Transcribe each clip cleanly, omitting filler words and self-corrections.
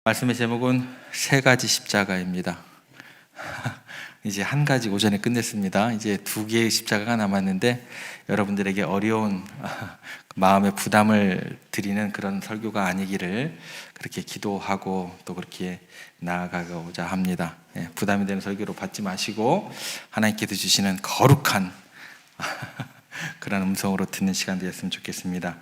말씀의 제목은 세 가지 십자가입니다. 이제 한 가지 오전에 끝냈습니다. 이제 두 개의 십자가가 남았는데 여러분들에게 어려운 마음의 부담을 드리는 그런 설교가 아니기를 그렇게 기도하고 또 그렇게 나아가고자 합니다. 부담이 되는 설교로 받지 마시고 하나님께서 주시는 거룩한 그런 음성으로 듣는 시간 되었으면 좋겠습니다.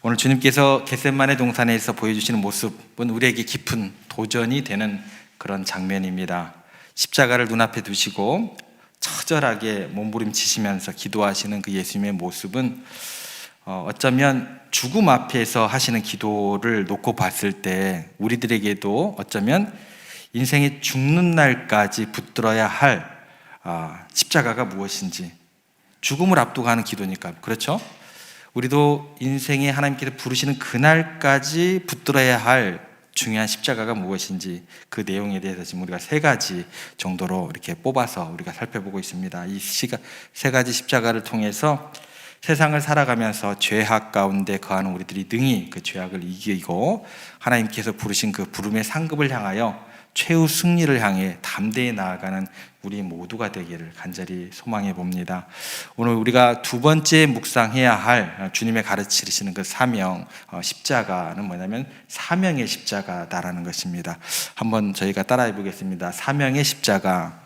오늘 주님께서 겟세마네 동산에서 보여주시는 모습은 우리에게 깊은 도전이 되는 그런 장면입니다. 십자가를 눈앞에 두시고 처절하게 몸부림치시면서 기도하시는 그 예수님의 모습은 어쩌면 죽음 앞에서 하시는 기도를 놓고 봤을 때 우리들에게도 어쩌면 인생의 죽는 날까지 붙들어야 할 십자가가 무엇인지, 죽음을 앞두고 하는 기도니까 그렇죠? 우리도 인생에 하나님께서 부르시는 그날까지 붙들어야 할 중요한 십자가가 무엇인지 그 내용에 대해서 지금 우리가 세 가지 정도로 이렇게 뽑아서 우리가 살펴보고 있습니다. 이 세 가지 십자가를 통해서 세상을 살아가면서 죄악 가운데 거하는 우리들이 능히 그 죄악을 이기고 하나님께서 부르신 그 부름의 상급을 향하여 최후 승리를 향해 담대히 나아가는 우리 모두가 되기를 간절히 소망해 봅니다. 오늘 우리가 두 번째 묵상해야 할 주님의 가르치시는 그 사명, 십자가는 뭐냐면 사명의 십자가다라는 것입니다. 한번 저희가 따라해 보겠습니다. 사명의 십자가.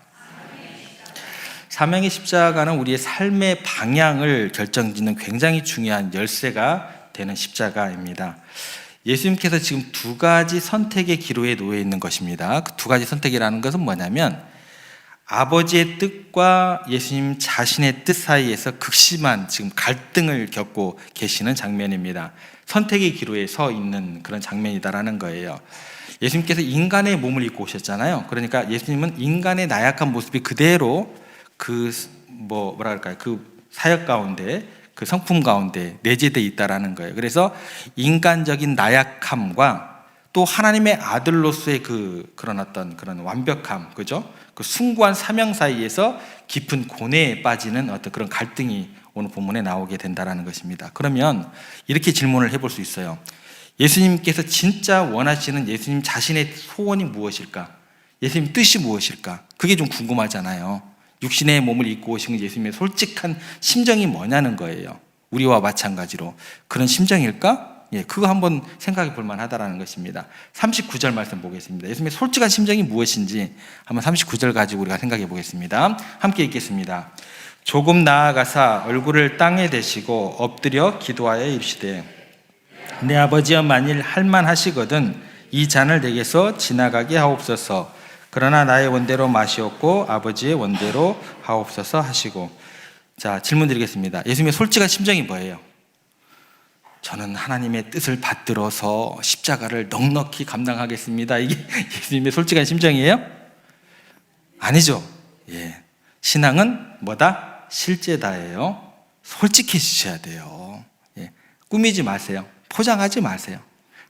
사명의 십자가는 우리의 삶의 방향을 결정짓는 굉장히 중요한 열쇠가 되는 십자가입니다. 예수님께서 지금 두 가지 선택의 기로에 놓여 있는 것입니다. 그 두 가지 선택이라는 것은 뭐냐면 아버지의 뜻과 예수님 자신의 뜻 사이에서 극심한 지금 갈등을 겪고 계시는 장면입니다. 선택의 기로에 서 있는 그런 장면이다라는 거예요. 예수님께서 인간의 몸을 입고 오셨잖아요. 그러니까 예수님은 인간의 나약한 모습이 그대로 그 사역 가운데, 그 성품 가운데 내재되어 있다라는 거예요. 그래서 인간적인 나약함과 또 하나님의 아들로서의 그런 어떤 그런 완벽함, 그죠? 그 숭고한 사명 사이에서 깊은 고뇌에 빠지는 어떤 그런 갈등이 오늘 본문에 나오게 된다라는 것입니다. 그러면 이렇게 질문을 해볼 수 있어요. 예수님께서 진짜 원하시는 예수님 자신의 소원이 무엇일까? 예수님 뜻이 무엇일까? 그게 좀 궁금하잖아요. 육신의 몸을 입고 오신 예수님의 솔직한 심정이 뭐냐는 거예요. 우리와 마찬가지로 그런 심정일까? 그거 한번 생각해 볼 만하다라는 것입니다. 39절 말씀 보겠습니다. 예수님의 솔직한 심정이 무엇인지 한번 39절 가지고 우리가 생각해 보겠습니다. 함께 읽겠습니다. 조금 나아가사 얼굴을 땅에 대시고 엎드려 기도하여 이르시되 내 아버지여 만일 할만하시거든 이 잔을 내게서 지나가게 하옵소서. 그러나 나의 원대로 마시옵고 아버지의 원대로 하옵소서 하시고. 자, 질문 드리겠습니다. 예수님의 솔직한 심정이 뭐예요? 저는 하나님의 뜻을 받들어서 십자가를 넉넉히 감당하겠습니다. 이게 예수님의 솔직한 심정이에요? 아니죠. 신앙은 뭐다? 실제다예요. 솔직해지셔야 돼요. 꾸미지 마세요. 포장하지 마세요.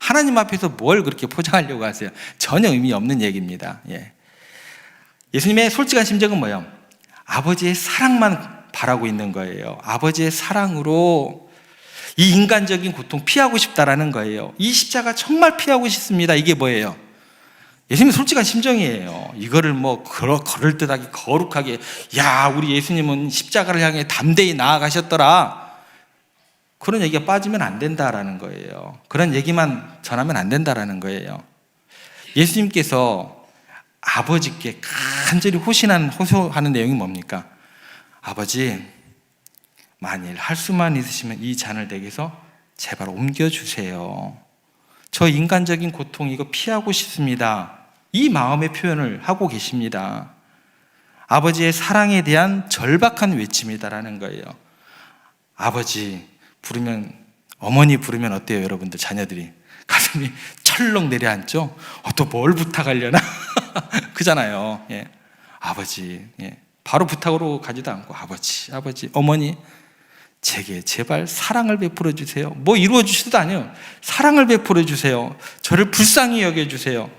하나님 앞에서 뭘 그렇게 포장하려고 하세요? 전혀 의미 없는 얘기입니다. 예수님의 솔직한 심정은 뭐예요? 아버지의 사랑만 바라고 있는 거예요. 아버지의 사랑으로 이 인간적인 고통 피하고 싶다라는 거예요. 이 십자가 정말 피하고 싶습니다. 이게 뭐예요? 예수님의 솔직한 심정이에요. 이거를 그럴듯하게 거룩하게 우리 예수님은 십자가를 향해 담대히 나아가셨더라, 그런 얘기가 빠지면 안 된다라는 거예요. 그런 얘기만 전하면 안 된다라는 거예요. 예수님께서 아버지께 간절히 호소하는 내용이 뭡니까? 아버지, 만일 할 수만 있으시면 이 잔을 내게서 제발 옮겨주세요. 저 인간적인 고통 이거 피하고 싶습니다. 이 마음의 표현을 하고 계십니다. 아버지의 사랑에 대한 절박한 외침이다라는 거예요. 아버지 부르면, 어머니 부르면 어때요, 여러분들? 자녀들이 가슴이 철렁 내려앉죠? 또 뭘 부탁하려나? 그잖아요. 아버지, 바로 부탁으로 가지도 않고 아버지, 어머니, 제게 제발 사랑을 베풀어 주세요. 뭐 이루어 주시도 아니에요. 사랑을 베풀어 주세요. 저를 불쌍히 여겨 주세요.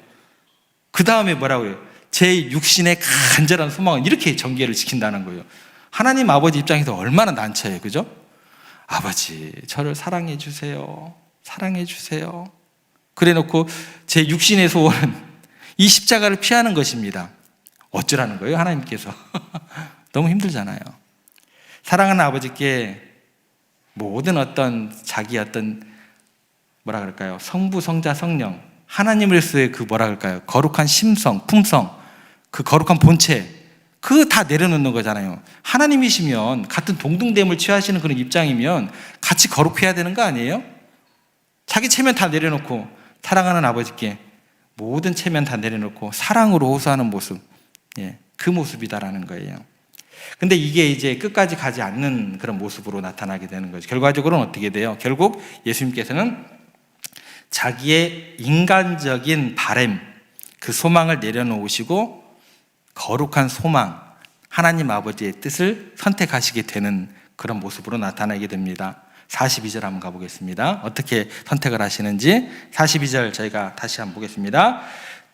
그 다음에 뭐라고 해요? 제 육신의 간절한 소망은 이렇게 전개를 지킨다는 거예요. 하나님 아버지 입장에서 얼마나 난처해요, 그죠? 아버지, 저를 사랑해 주세요. 사랑해 주세요. 그래 놓고 제 육신의 소원은 이 십자가를 피하는 것입니다. 어쩌라는 거예요, 하나님께서? 너무 힘들잖아요. 사랑하는 아버지께 모든 어떤 자기 어떤 뭐라 그럴까요? 성부, 성자, 성령, 하나님으로서의 그 뭐라 그럴까요? 거룩한 심성, 품성, 그 거룩한 본체, 그거 다 내려놓는 거잖아요. 하나님이시면 같은 동등됨을 취하시는 그런 입장이면 같이 거룩해야 되는 거 아니에요? 자기 체면 다 내려놓고 사랑하는 아버지께 모든 체면 다 내려놓고 사랑으로 호소하는 모습, 그 모습이다라는 거예요. 근데 이게 이제 끝까지 가지 않는 그런 모습으로 나타나게 되는 거죠. 결과적으로는 어떻게 돼요? 결국 예수님께서는 자기의 인간적인 바램, 그 소망을 내려놓으시고 거룩한 소망, 하나님 아버지의 뜻을 선택하시게 되는 그런 모습으로 나타나게 됩니다. 42절 한번 가보겠습니다. 어떻게 선택을 하시는지 42절 저희가 다시 한번 보겠습니다.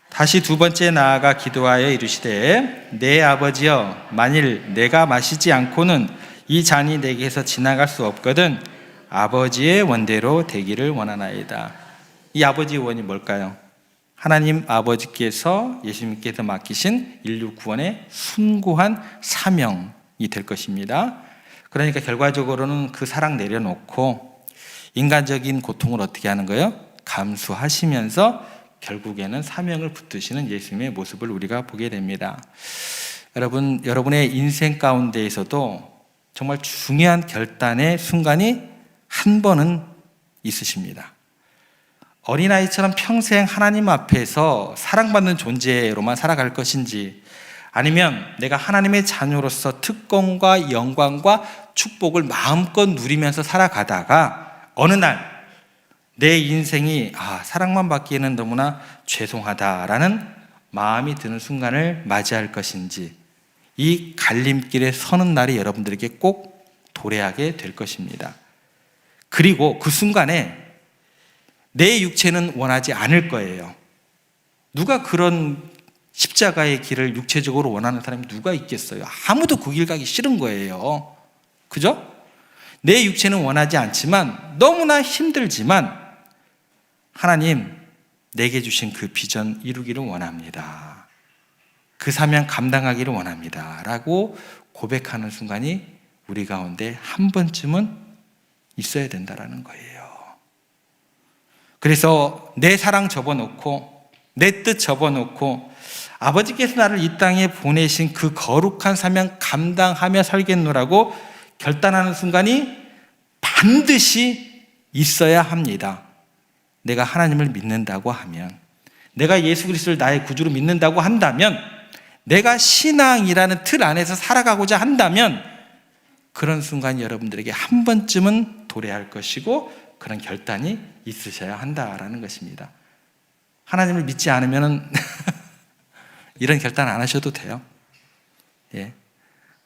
다시 두 번째 나아가 기도하여 이르시되 내 아버지여 만일 내가 마시지 않고는 이 잔이 내게서 지나갈 수 없거든 아버지의 원대로 되기를 원하나이다. 이 아버지의 원이 뭘까요? 하나님 아버지께서 예수님께서 맡기신 인류 구원의 숭고한 사명이 될 것입니다. 그러니까 결과적으로는 그 사랑 내려놓고 인간적인 고통을 어떻게 하는 거예요? 감수하시면서 결국에는 사명을 붙드시는 예수님의 모습을 우리가 보게 됩니다. 여러분의 인생 가운데에서도 정말 중요한 결단의 순간이 한 번은 있으십니다. 어린아이처럼 평생 하나님 앞에서 사랑받는 존재로만 살아갈 것인지, 아니면 내가 하나님의 자녀로서 특권과 영광과 축복을 마음껏 누리면서 살아가다가 어느 날 내 인생이 사랑만 받기에는 너무나 죄송하다라는 마음이 드는 순간을 맞이할 것인지, 이 갈림길에 서는 날이 여러분들에게 꼭 도래하게 될 것입니다. 그리고 그 순간에 내 육체는 원하지 않을 거예요. 누가 그런 십자가의 길을 육체적으로 원하는 사람이 누가 있겠어요? 아무도 그 길 가기 싫은 거예요. 그죠? 내 육체는 원하지 않지만, 너무나 힘들지만 하나님, 내게 주신 그 비전 이루기를 원합니다. 그 사명 감당하기를 원합니다. 라고 고백하는 순간이 우리 가운데 한 번쯤은 있어야 된다는 거예요. 그래서 내 사랑 접어놓고 내 뜻 접어놓고 아버지께서 나를 이 땅에 보내신 그 거룩한 사명 감당하며 살겠노라고 결단하는 순간이 반드시 있어야 합니다. 내가 하나님을 믿는다고 하면, 내가 예수 그리스도를 나의 구주로 믿는다고 한다면, 내가 신앙이라는 틀 안에서 살아가고자 한다면 그런 순간이 여러분들에게 한 번쯤은 도래할 것이고 그런 결단이 있으셔야 한다라는 것입니다. 하나님을 믿지 않으면 이런 결단 안 하셔도 돼요.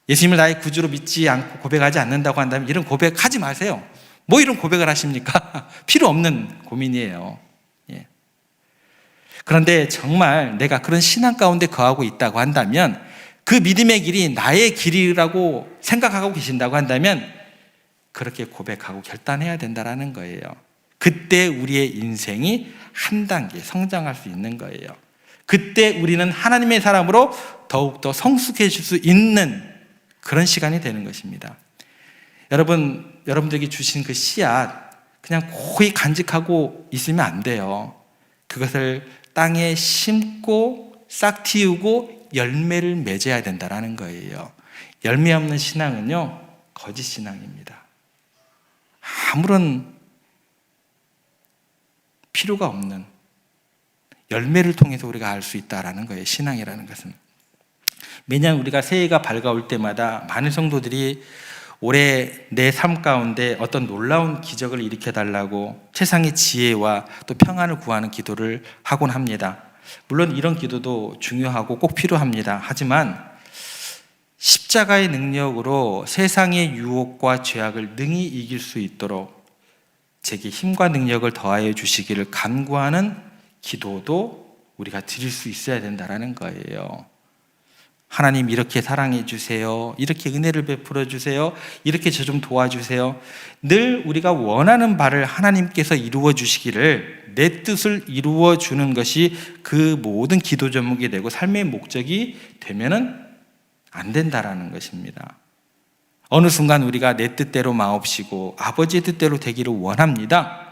예수님을 나의 구주로 믿지 않고 고백하지 않는다고 한다면 이런 고백하지 마세요. 뭐 이런 고백을 하십니까? 필요 없는 고민이에요. 그런데 정말 내가 그런 신앙 가운데 거하고 있다고 한다면, 그 믿음의 길이 나의 길이라고 생각하고 계신다고 한다면 그렇게 고백하고 결단해야 된다는 거예요. 그때 우리의 인생이 한 단계 성장할 수 있는 거예요. 그때 우리는 하나님의 사람으로 더욱더 성숙해질 수 있는 그런 시간이 되는 것입니다. 여러분들에게 주신 그 씨앗 그냥 고이 간직하고 있으면 안 돼요. 그것을 땅에 심고 싹 틔우고 열매를 맺어야 된다는 거예요. 열매 없는 신앙은요, 거짓 신앙입니다. 아무런 필요가 없는 열매를 통해서 우리가 알 수 있다는 거예요. 신앙이라는 것은. 매년 우리가 새해가 밝아올 때마다 많은 성도들이 올해 내 삶 가운데 어떤 놀라운 기적을 일으켜달라고 최상의 지혜와 또 평안을 구하는 기도를 하곤 합니다. 물론 이런 기도도 중요하고 꼭 필요합니다. 하지만 십자가의 능력으로 세상의 유혹과 죄악을 능히 이길 수 있도록 제게 힘과 능력을 더하여 주시기를 간구하는 기도도 우리가 드릴 수 있어야 된다는 거예요. 하나님, 이렇게 사랑해 주세요. 이렇게 은혜를 베풀어 주세요. 이렇게 저 좀 도와주세요. 늘 우리가 원하는 바를 하나님께서 이루어 주시기를 내 뜻을 이루어 주는 것이 그 모든 기도 제목이 되고 삶의 목적이 되면은 안 된다라는 것입니다. 어느 순간 우리가 내 뜻대로 마옵시고 아버지의 뜻대로 되기를 원합니다.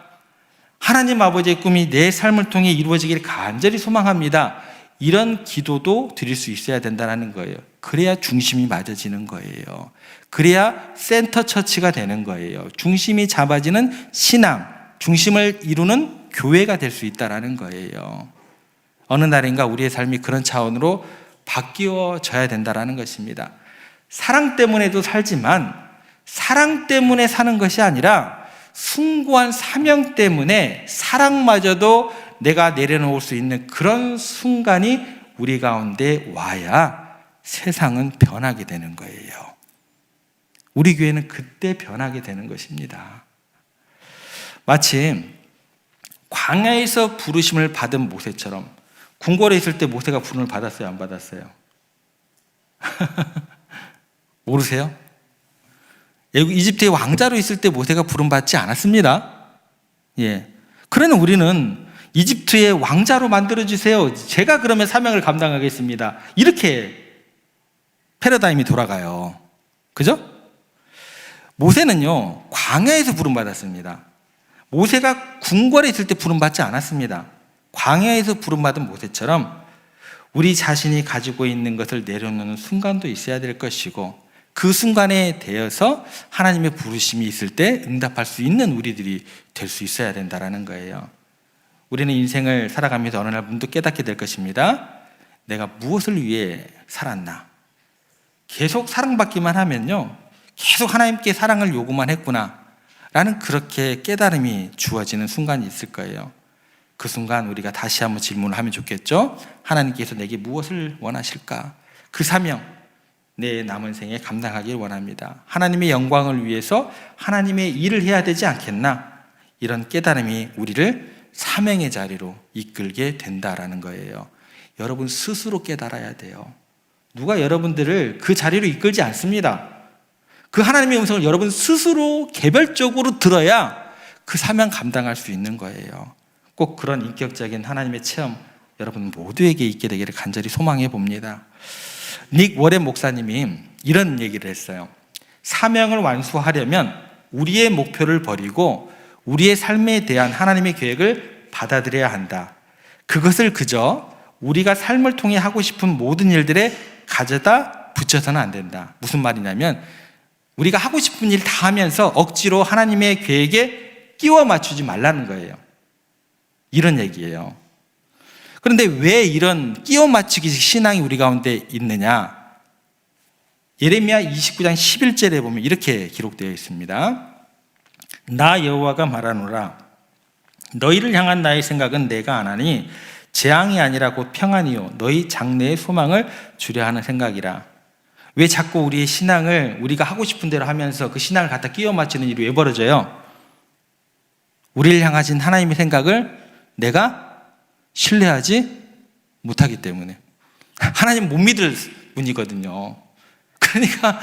하나님 아버지의 꿈이 내 삶을 통해 이루어지기를 간절히 소망합니다. 이런 기도도 드릴 수 있어야 된다는 거예요. 그래야 중심이 맞아지는 거예요. 그래야 센터 처치가 되는 거예요. 중심이 잡아지는 신앙, 중심을 이루는 교회가 될 수 있다는 거예요. 어느 날인가 우리의 삶이 그런 차원으로 바뀌어져야 된다는 것입니다. 사랑 때문에도 살지만 사랑 때문에 사는 것이 아니라 숭고한 사명 때문에 사랑마저도 내가 내려놓을 수 있는 그런 순간이 우리 가운데 와야 세상은 변하게 되는 거예요. 우리 교회는 그때 변하게 되는 것입니다. 마치 광야에서 부르심을 받은 모세처럼, 궁궐에 있을 때 모세가 부름을 받았어요, 안 받았어요? 모르세요? 이집트의 왕자로 있을 때 모세가 부름 받지 않았습니다. 예. 그러나 우리는 이집트의 왕자로 만들어주세요. 제가 그러면 사명을 감당하겠습니다. 이렇게 패러다임이 돌아가요. 그죠? 모세는요, 광야에서 부름 받았습니다. 모세가 궁궐에 있을 때 부름 받지 않았습니다. 광야에서 부름 받은 모세처럼 우리 자신이 가지고 있는 것을 내려놓는 순간도 있어야 될 것이고, 그 순간에 대해서 하나님의 부르심이 있을 때 응답할 수 있는 우리들이 될 수 있어야 된다는 거예요. 우리는 인생을 살아가면서 어느 날 문득 깨닫게 될 것입니다. 내가 무엇을 위해 살았나? 계속 사랑받기만 하면요, 계속 하나님께 사랑을 요구만 했구나 라는 그렇게 깨달음이 주어지는 순간이 있을 거예요. 그 순간 우리가 다시 한번 질문을 하면 좋겠죠. 하나님께서 내게 무엇을 원하실까? 그 사명, 내 남은 생에 감당하길 원합니다. 하나님의 영광을 위해서 하나님의 일을 해야 되지 않겠나? 이런 깨달음이 우리를 사명의 자리로 이끌게 된다라는 거예요. 여러분 스스로 깨달아야 돼요. 누가 여러분들을 그 자리로 이끌지 않습니다. 그 하나님의 음성을 여러분 스스로 개별적으로 들어야 그 사명 감당할 수 있는 거예요. 꼭 그런 인격적인 하나님의 체험 여러분 모두에게 있게 되기를 간절히 소망해 봅니다. 닉 워렌 목사님이 이런 얘기를 했어요. 사명을 완수하려면 우리의 목표를 버리고 우리의 삶에 대한 하나님의 계획을 받아들여야 한다. 그것을 그저 우리가 삶을 통해 하고 싶은 모든 일들에 가져다 붙여서는 안 된다. 무슨 말이냐면 우리가 하고 싶은 일 다 하면서 억지로 하나님의 계획에 끼워 맞추지 말라는 거예요. 이런 얘기예요. 그런데 왜 이런 끼워 맞추기식 신앙이 우리 가운데 있느냐? 예레미야 29장 11절에 보면 이렇게 기록되어 있습니다. 나 여호와가 말하노라. 너희를 향한 나의 생각은 내가 안 하니 재앙이 아니라 곧 평안이요 너희 장래의 소망을 주려 하는 생각이라. 왜 자꾸 우리의 신앙을 우리가 하고 싶은 대로 하면서 그 신앙을 갖다 끼워 맞추는 일이 왜 벌어져요? 우리를 향하신 하나님의 생각을 내가 신뢰하지 못하기 때문에. 하나님 못 믿을 분이거든요. 그러니까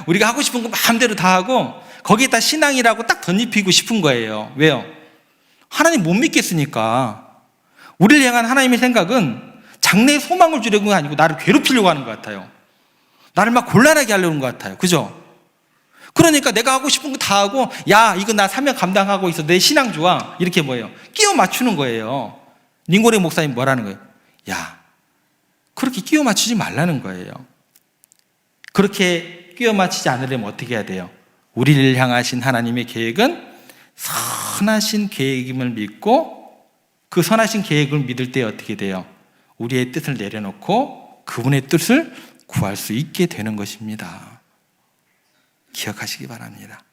우리가 하고 싶은 거 마음대로 다 하고 거기에다 신앙이라고 딱 덧입히고 싶은 거예요. 왜요? 하나님 못 믿겠으니까. 우리를 향한 하나님의 생각은 장래에 소망을 주려는 거 아니고 나를 괴롭히려고 하는 것 같아요. 나를 막 곤란하게 하려는 것 같아요. 그죠? 그러니까 내가 하고 싶은 거 다 하고, 야, 이거 나 사명 감당하고 있어. 내 신앙 좋아. 이렇게 뭐예요? 끼워 맞추는 거예요. 닝고레 목사님 뭐라는 거예요? 야, 그렇게 끼워 맞추지 말라는 거예요. 그렇게 끼워 맞추지 않으려면 어떻게 해야 돼요? 우리를 향하신 하나님의 계획은 선하신 계획임을 믿고 그 선하신 계획을 믿을 때 어떻게 돼요? 우리의 뜻을 내려놓고 그분의 뜻을 구할 수 있게 되는 것입니다. 기억하시기 바랍니다.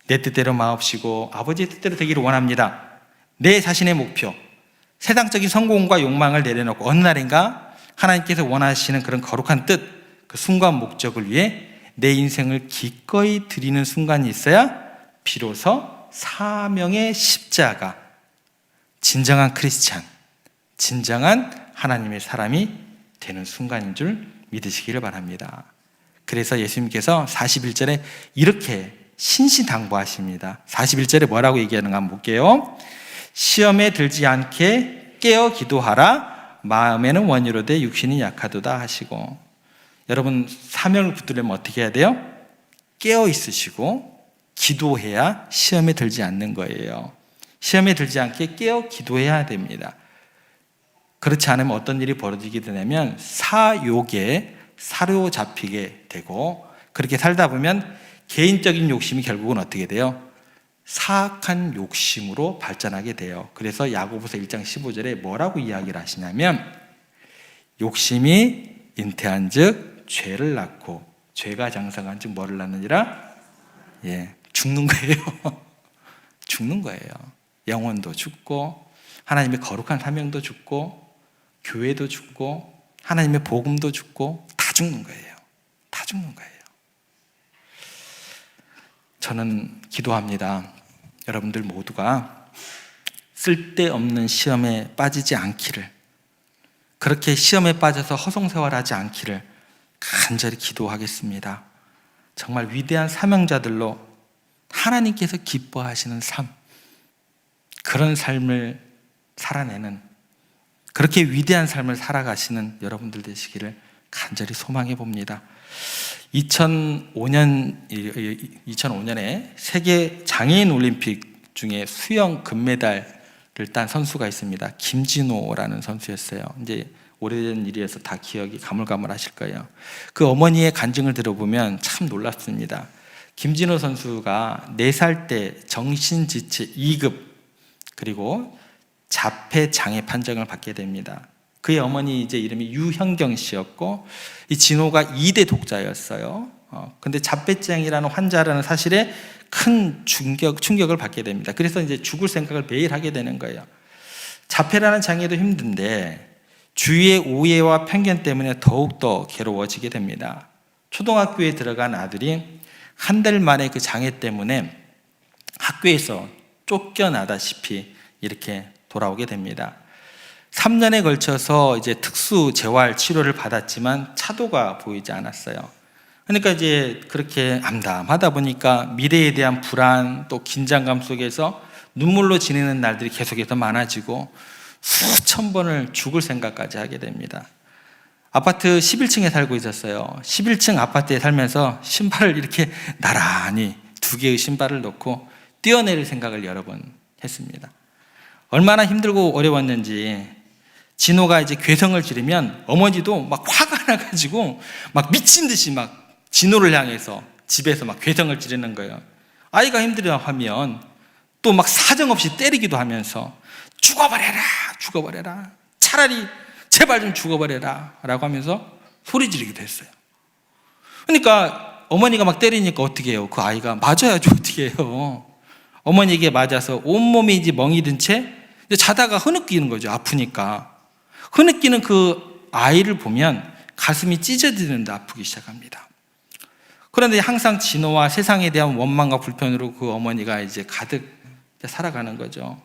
내 뜻대로 마옵시고 아버지의 뜻대로 되기를 원합니다. 내 자신의 목표, 세상적인 성공과 욕망을 내려놓고 어느 날인가 하나님께서 원하시는 그런 거룩한 뜻, 그 순간 목적을 위해 내 인생을 기꺼이 드리는 순간이 있어야 비로소 사명의 십자가, 진정한 크리스찬, 진정한 하나님의 사람이 되는 순간인 줄 믿으시기를 바랍니다. 그래서 예수님께서 41절에 이렇게 신신당부하십니다. 41절에 뭐라고 얘기하는가 한번 볼게요. 시험에 들지 않게 깨어 기도하라. 마음에는 원이로되 육신이 약하도다 하시고. 여러분 사명을 붙들려면 어떻게 해야 돼요? 깨어 있으시고 기도해야 시험에 들지 않는 거예요. 시험에 들지 않게 깨어 기도해야 됩니다. 그렇지 않으면 어떤 일이 벌어지게 되냐면 사욕에 사로잡히게 되고, 그렇게 살다 보면 개인적인 욕심이 결국은 어떻게 돼요? 사악한 욕심으로 발전하게 돼요. 그래서 야고보서 1장 15절에 뭐라고 이야기를 하시냐면, 욕심이 잉태한 즉 죄를 낳고 죄가 장성한 즉 뭐를 낳느니라? 죽는 거예요. 죽는 거예요. 영혼도 죽고 하나님의 거룩한 사명도 죽고 교회도 죽고 하나님의 복음도 죽고 다 죽는 거예요. 다 죽는 거예요. 저는 기도합니다. 여러분들 모두가 쓸데없는 시험에 빠지지 않기를, 그렇게 시험에 빠져서 허송세월하지 않기를 간절히 기도하겠습니다. 정말 위대한 사명자들로 하나님께서 기뻐하시는 삶, 그런 삶을 살아내는, 그렇게 위대한 삶을 살아가시는 여러분들 되시기를 간절히 소망해 봅니다. 2005년에 세계 장애인 올림픽 중에 수영 금메달을 딴 선수가 있습니다. 김진호라는 선수였어요. 이제 오래된 일이어서 다 기억이 가물가물하실 거예요. 그 어머니의 간증을 들어보면 참 놀랍습니다. 김진호 선수가 4살 때 정신지체 2급 그리고 자폐장애 판정을 받게 됩니다. 그의 어머니 이제 이름이 유현경 씨였고, 이 진호가 2대 독자였어요. 근데 자폐장애라는 환자라는 사실에 큰 충격을 받게 됩니다. 그래서 이제 죽을 생각을 매일 하게 되는 거예요. 자폐라는 장애도 힘든데 주위의 오해와 편견 때문에 더욱더 괴로워지게 됩니다. 초등학교에 들어간 아들이 한 달 만에 그 장애 때문에 학교에서 쫓겨나다시피 이렇게 돌아오게 됩니다. 3년에 걸쳐서 이제 특수 재활 치료를 받았지만 차도가 보이지 않았어요. 그러니까 이제 그렇게 암담하다 보니까 미래에 대한 불안 또 긴장감 속에서 눈물로 지내는 날들이 계속해서 많아지고 수천 번을 죽을 생각까지 하게 됩니다. 아파트 11층에 살고 있었어요. 11층 아파트에 살면서 신발을 이렇게 나란히 2개의 신발을 놓고 뛰어내릴 생각을 여러 번 했습니다. 얼마나 힘들고 어려웠는지, 진호가 이제 괴성을 지르면 어머니도 막 화가 나가지고 막 미친 듯이 막 진호를 향해서 집에서 막 괴성을 지르는 거예요. 아이가 힘들어 하면 또 막 사정없이 때리기도 하면서 죽어버려라, 죽어버려라, 차라리 제발 좀 죽어버려라 라고 하면서 소리 지르기도 했어요. 그러니까 어머니가 막 때리니까 어떻게 해요? 그 아이가 맞아야죠. 어떻게 해요? 어머니에게 맞아서 온몸이 이제 멍이 든 채 자다가 흐느끼는 거죠. 아프니까. 흐느끼는 그 아이를 보면 가슴이 찢어지는데 아프기 시작합니다. 그런데 항상 진호와 세상에 대한 원망과 불편으로 그 어머니가 이제 가득 살아가는 거죠.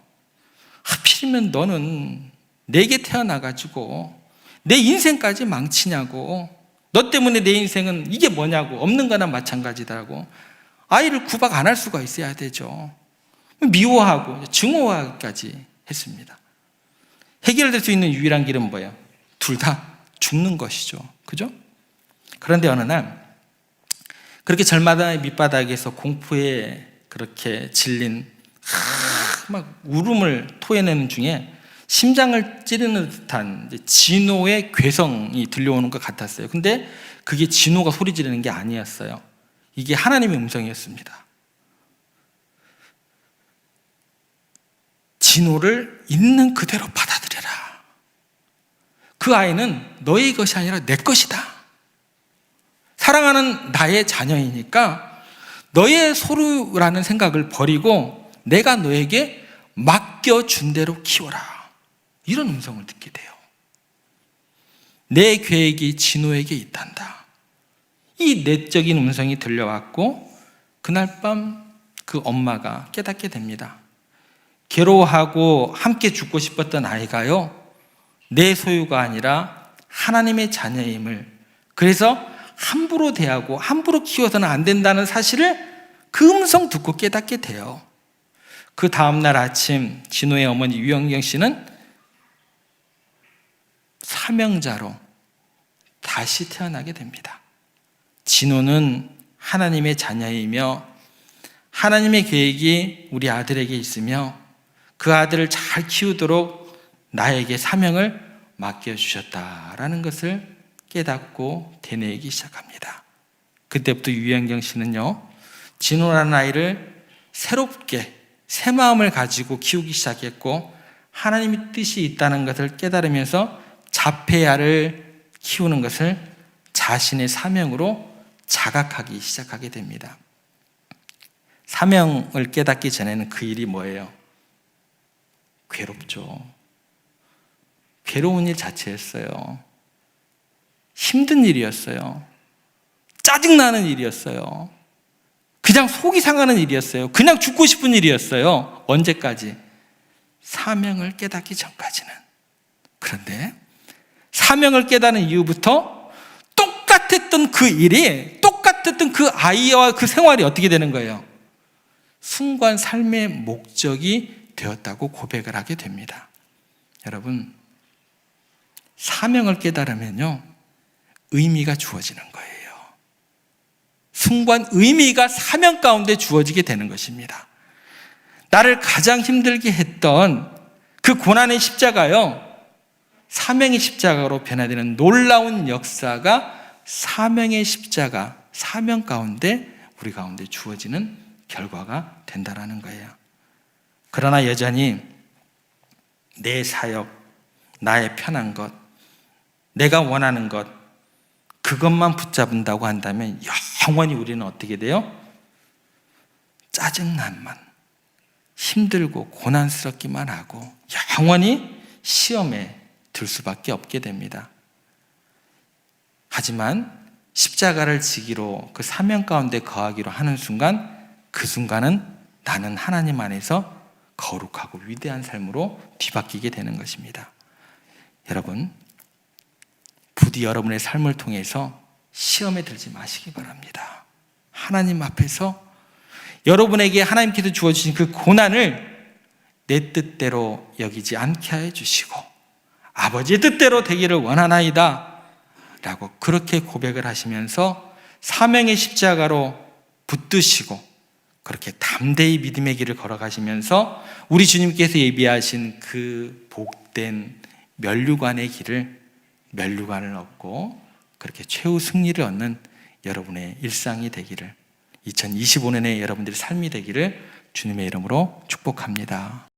하필이면 너는 내게 태어나가지고 내 인생까지 망치냐고, 너 때문에 내 인생은 이게 뭐냐고, 없는 거나 마찬가지다라고 아이를 구박 안 할 수가 있어야 되죠. 미워하고 증오하기까지 했습니다. 해결될 수 있는 유일한 길은 뭐예요? 둘 다 죽는 것이죠. 그죠? 그런데 어느 날 그렇게 절마다의 밑바닥에서 공포에 그렇게 질린 막 울음을 토해내는 중에 심장을 찌르는 듯한 진호의 괴성이 들려오는 것 같았어요. 근데 그게 진호가 소리 지르는 게 아니었어요. 이게 하나님의 음성이었습니다. 진호를 있는 그대로 받아들여라. 그 아이는 너의 것이 아니라 내 것이다. 사랑하는 나의 자녀이니까 너의 소유라는 생각을 버리고 내가 너에게 맡겨준 대로 키워라. 이런 음성을 듣게 돼요. 내 계획이 진호에게 있단다. 이 내적인 음성이 들려왔고 그날 밤 그 엄마가 깨닫게 됩니다. 괴로워하고 함께 죽고 싶었던 아이가요, 내 소유가 아니라 하나님의 자녀임을, 그래서 함부로 대하고 함부로 키워서는 안 된다는 사실을 그 음성 듣고 깨닫게 돼요. 그 다음날 아침 진호의 어머니 유영경 씨는 사명자로 다시 태어나게 됩니다. 진호는 하나님의 자녀이며 하나님의 계획이 우리 아들에게 있으며 그 아들을 잘 키우도록 나에게 사명을 맡겨주셨다라는 것을 깨닫고 되뇌이기 시작합니다. 그때부터 유영경 씨는요, 진호라는 아이를 새롭게 새 마음을 가지고 키우기 시작했고 하나님의 뜻이 있다는 것을 깨달으면서 자폐아를 키우는 것을 자신의 사명으로 자각하기 시작하게 됩니다. 사명을 깨닫기 전에는 그 일이 뭐예요? 괴롭죠. 괴로운 일 자체였어요. 힘든 일이었어요. 짜증나는 일이었어요. 그냥 속이 상하는 일이었어요. 그냥 죽고 싶은 일이었어요. 언제까지? 사명을 깨닫기 전까지는. 그런데 사명을 깨닫는 이후부터 똑같았던 그 일이, 똑같았던 그 아이와 그 생활이 어떻게 되는 거예요? 순간 삶의 목적이 되었다고 고백을 하게 됩니다. 여러분, 사명을 깨달으면요, 의미가 주어지는 거예요. 순간 의미가 사명 가운데 주어지게 되는 것입니다. 나를 가장 힘들게 했던 그 고난의 십자가요, 사명의 십자가로 변화되는 놀라운 역사가 사명의 십자가, 사명 가운데 우리 가운데 주어지는 결과가 된다라는 거예요. 그러나 여전히 내 사역, 나의 편한 것, 내가 원하는 것, 그것만 붙잡는다고 한다면 영원히 우리는 어떻게 돼요? 짜증난만, 힘들고 고난스럽기만 하고 영원히 시험에 들 수밖에 없게 됩니다. 하지만 십자가를 지기로 그 사명 가운데 거하기로 하는 순간, 그 순간은 나는 하나님 안에서 거룩하고 위대한 삶으로 뒤바뀌게 되는 것입니다. 여러분, 부디 여러분의 삶을 통해서 시험에 들지 마시기 바랍니다. 하나님 앞에서 여러분에게 하나님께서 주어주신 그 고난을 내 뜻대로 여기지 않게 해 주시고 아버지의 뜻대로 되기를 원하나이다 라고 그렇게 고백을 하시면서 사명의 십자가로 붙드시고 그렇게 담대히 믿음의 길을 걸어가시면서 우리 주님께서 예비하신 그 복된 면류관의 길을, 면류관을 얻고 그렇게 최후 승리를 얻는 여러분의 일상이 되기를, 2025년에 여러분들의 삶이 되기를 주님의 이름으로 축복합니다.